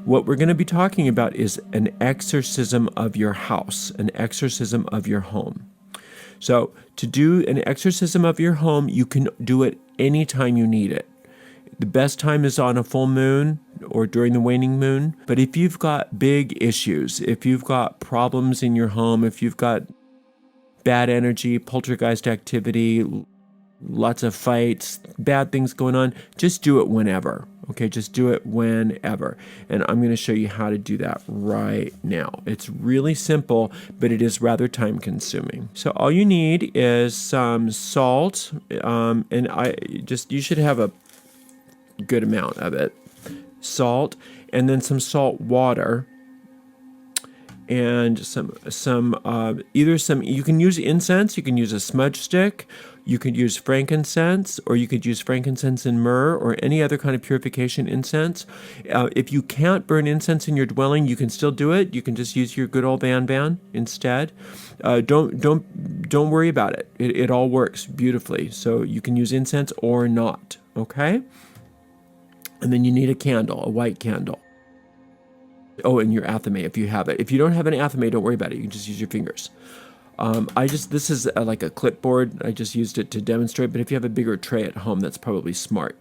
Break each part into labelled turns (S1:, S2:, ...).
S1: What we're going to be talking about is an exorcism of your house, an exorcism of your home. So to do an exorcism of your home, you can do it anytime you need it. The best time is on a full moon or during the waning moon. But if you've got big issues, if you've got problems in your home, if you've got bad energy, poltergeist activity, lots of fights, bad things going on, just do it whenever. Okay, just do it whenever. And I'm going to show you how to do that right now. It's really simple, but it is rather time consuming. So all you need is some salt, and you should have a good amount of it. Salt, and then some salt water, and you can use incense, you can use a smudge stick, you could use frankincense, or you could use frankincense and myrrh, or any other kind of purification incense. If you can't burn incense in your dwelling, you can still do it. You can just use your good old ban instead. Don't worry about it. It all works beautifully. So you can use incense or not. Okay. And then you need a candle, a white candle. Oh, and your athame if you have it. If you don't have an athame, don't worry about it. You can just use your fingers. This is like a clipboard. I just used it to demonstrate, but if you have a bigger tray at home, that's probably smart.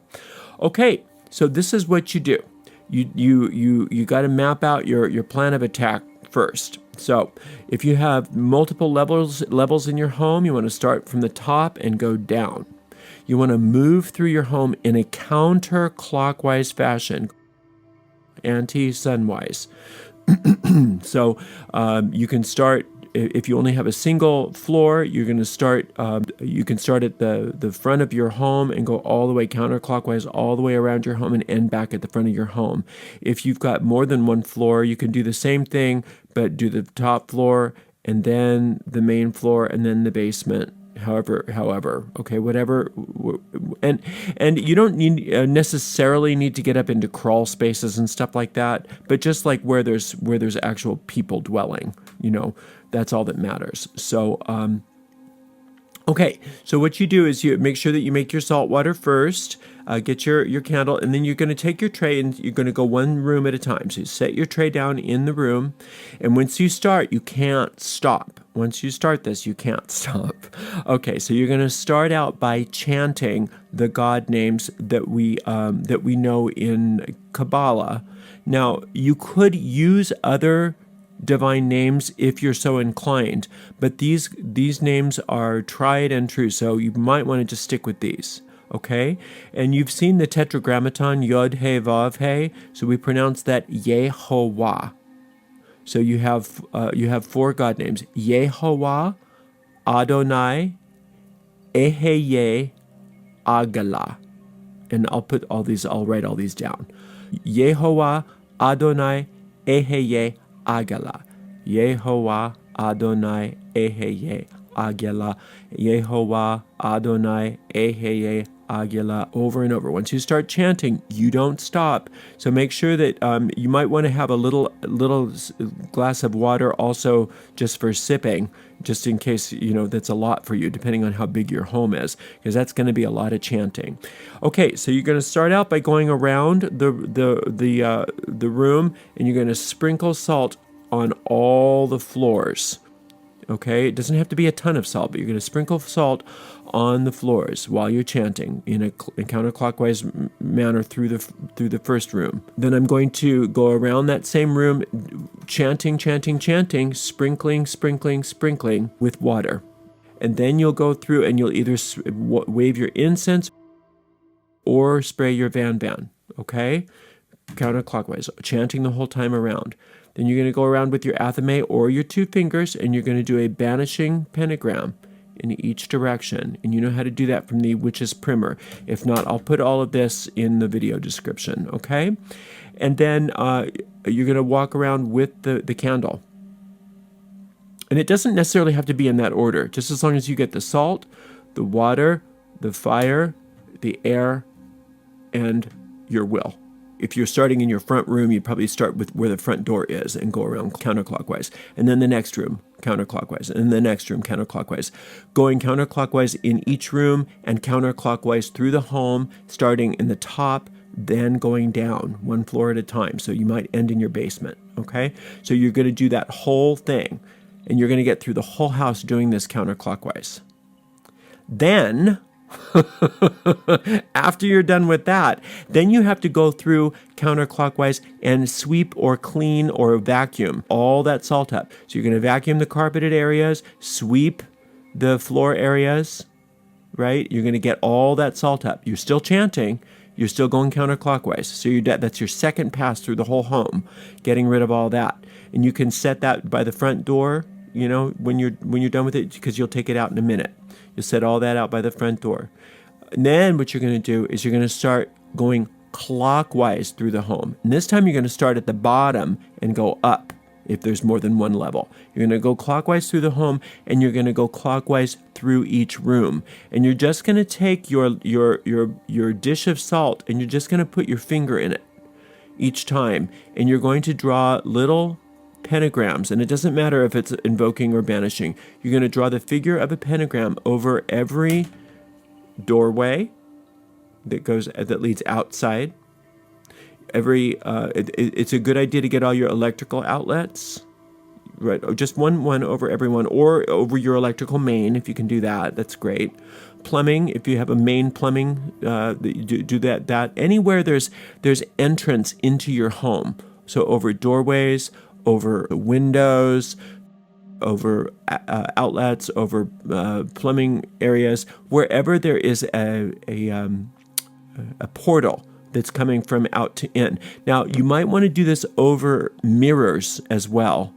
S1: Okay, so this is what you do. You got to map out your plan of attack first. So if you have multiple levels in your home, you want to start from the top and go down. You want to move through your home in a counterclockwise fashion, anti-sunwise. So you can start, if you only have a single floor, you're going to start, you can start at the front of your home and go all the way counterclockwise, all the way around your home and end back at the front of your home. If you've got more than one floor, you can do the same thing, but do the top floor and then the main floor and then the basement. However, okay, whatever, and you don't necessarily need to get up into crawl spaces and stuff like that, but just like where there's actual people dwelling, that's all that matters. So, okay, so what you do is you make sure that you make your salt water first, get your candle, and then you're going to take your tray and you're going to go one room at a time. So you set your tray down in the room, and once you start, you can't stop. Once you start this, you can't stop. Okay, so you're going to start out by chanting the God names that we know in Kabbalah. Now, you could use other divine names if you're so inclined, but these names are tried and true, so you might want to just stick with these. Okay, and you've seen the tetragrammaton Yod He Vav He, so we pronounce that Yehovah. So you have 4 God names: Yehovah, Adonai, Eheye, Agala. And I'll write all these down. Yehovah, Adonai, Eheye, Agala. Yehovah, Adonai, Eheye, Agala. Yehovah, Adonai, Eheye, Agila, over and over. Once you start chanting, you don't stop. So make sure that you might want to have a little glass of water also just for sipping, just in case, that's a lot for you, depending on how big your home is, because that's going to be a lot of chanting. Okay, so you're going to start out by going around the room, and you're going to sprinkle salt on all the floors. Okay, it doesn't have to be a ton of salt, but you're going to sprinkle salt on the floors while you're chanting in a counterclockwise manner through the first room. Then I'm going to go around that same room, chanting, sprinkling with water. And then you'll go through and you'll either wave your incense or spray your van. Okay, counterclockwise, chanting the whole time around. Then you're going to go around with your athame or your 2 fingers, and you're going to do a banishing pentagram in each direction. And you know how to do that from the Witch's Primer. If not, I'll put all of this in the video description, okay? And then you're going to walk around with the candle. And it doesn't necessarily have to be in that order, just as long as you get the salt, the water, the fire, the air, and your will. if you're starting in your front room, you'd probably start with where the front door is and go around counterclockwise. And then the next room, counterclockwise. And the next room, counterclockwise. Going counterclockwise in each room and counterclockwise through the home, starting in the top, then going down one floor at a time. So you might end in your basement, okay? So you're going to do that whole thing, and you're going to get through the whole house doing this counterclockwise. Then, after you're done with that, then you have to go through counterclockwise and sweep or clean or vacuum all that salt up. So you're going to vacuum the carpeted areas, sweep the floor areas, right? You're going to get all that salt up. You're still chanting. You're still going counterclockwise. So that's your second pass through the whole home, getting rid of all that. And you can set that by the front door, when you're done with it, because you'll take it out in a minute. You'll set all that out by the front door. And then what you're going to do is you're going to start going clockwise through the home. And this time you're going to start at the bottom and go up if there's more than one level. You're going to go clockwise through the home, and you're going to go clockwise through each room. And you're just going to take your dish of salt, and you're just going to put your finger in it each time. And you're going to draw little pentagrams, and it doesn't matter if it's invoking or banishing. You're going to draw the figure of a pentagram over every doorway that leads outside. It's a good idea to get all your electrical outlets, right? Or just one over everyone, or over your electrical main if you can do that. That's great. Plumbing, if you have a main plumbing, do that. Anywhere there's entrance into your home, so over doorways, over windows, over outlets, over plumbing areas, wherever there is a portal that's coming from out to in. Now, you might want to do this over mirrors as well,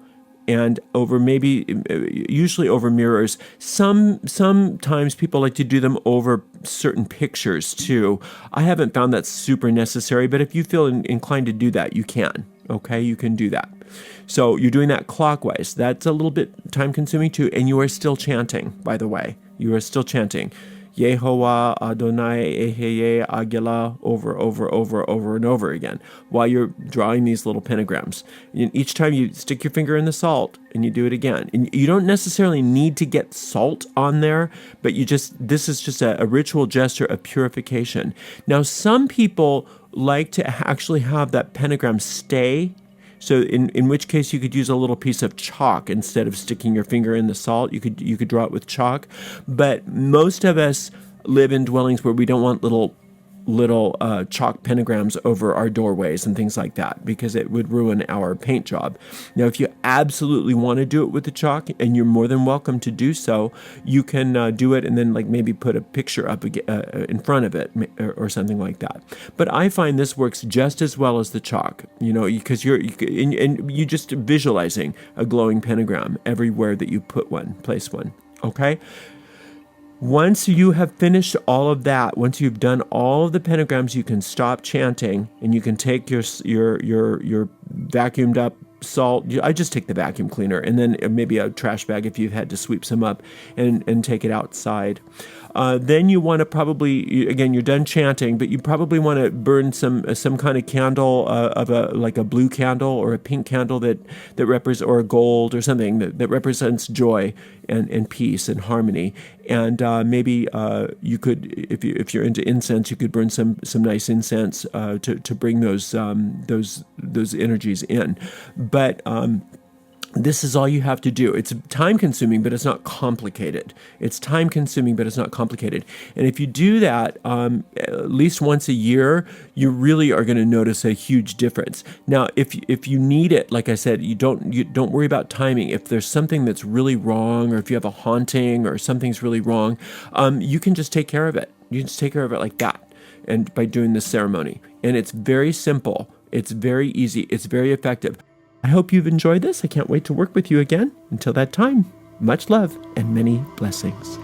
S1: and usually over mirrors. Sometimes people like to do them over certain pictures too. I haven't found that super necessary, but if you feel inclined to do that, you can. Okay, you can do that. So you're doing that clockwise. That's a little bit time consuming too, and you are still chanting, by the way. You are still chanting. Yehovah Adonai Eheye Agila over and over again while you're drawing these little pentagrams. And each time you stick your finger in the salt and you do it again. And you don't necessarily need to get salt on there, but this is just a ritual gesture of purification. Now, some people like to actually have that pentagram stay. So in which case you could use a little piece of chalk instead of sticking your finger in the salt. You could draw it with chalk. But most of us live in dwellings where we don't want little chalk pentagrams over our doorways and things like that, because it would ruin our paint job. Now, if you absolutely want to do it with the chalk, and you're more than welcome to do so, you can do it and then maybe put a picture up in front of it or something like that. But I find this works just as well as the chalk, because you're just visualizing a glowing pentagram everywhere that you place one. Okay. Once you have finished all of that, once you've done all of the pentagrams, you can stop chanting, and you can take your vacuumed up salt. I just take the vacuum cleaner, and then maybe a trash bag if you've had to sweep some up, and take it outside. Then you want to probably, again, you're done chanting, but you probably want to burn some kind of candle of a blue candle or a pink candle that represents, or a gold or something that represents joy and peace and harmony. And maybe you could, if you're into incense, you could burn some nice incense to bring those energies in. But this is all you have to do. It's time consuming, but it's not complicated. And if you do that at least once a year, you really are going to notice a huge difference. Now, if you need it, like I said, you don't worry about timing. If there's something that's really wrong, or if you have a haunting or something's really wrong, you can just take care of it. You can just take care of it like that, and by doing this ceremony. And it's very simple. It's very easy. It's very effective. I hope you've enjoyed this. I can't wait to work with you again. Until that time, much love and many blessings.